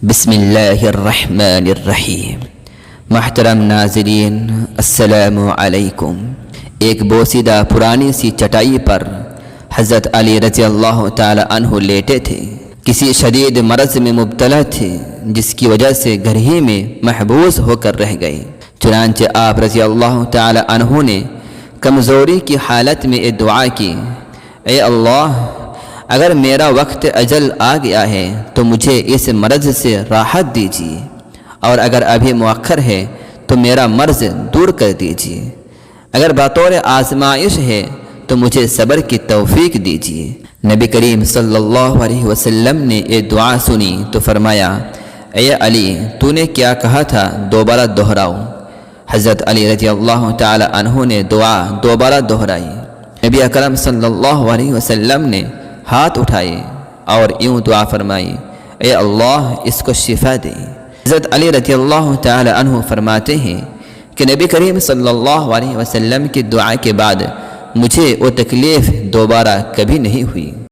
بسم اللہ الرحمن الرحیم۔ محترم ناظرین، السلام علیکم۔ ایک بوسیدہ پرانی سی چٹائی پر حضرت علی رضی اللہ تعالی عنہ لیٹے تھے۔ کسی شدید مرض میں مبتلا تھے جس کی وجہ سے گھر ہی میں محبوس ہو کر رہ گئے۔ چنانچہ آپ رضی اللہ تعالی عنہ نے کمزوری کی حالت میں ایک دعا کی، اے اللہ، اگر میرا وقت اجل آ گیا ہے تو مجھے اس مرض سے راحت دیجیے، اور اگر ابھی مؤخر ہے تو میرا مرض دور کر دیجیے، اگر بطور آزمائش ہے تو مجھے صبر کی توفیق دیجیے۔ نبی کریم صلی اللہ علیہ وسلم نے یہ دعا سنی تو فرمایا، اے علی، تو نے کیا کہا تھا، دوبارہ دہراؤ۔ حضرت علی رضی اللہ تعالی عنہ نے دعا دوبارہ دہرائی۔ نبی اکرم صلی اللہ علیہ وسلم نے ہاتھ اٹھائے اور یوں دعا فرمائی، اے اللہ، اس کو شفا دے۔ حضرت علی رضی اللہ تعالی عنہ فرماتے ہیں کہ نبی کریم صلی اللہ علیہ وسلم کی دعا کے بعد مجھے وہ تکلیف دوبارہ کبھی نہیں ہوئی۔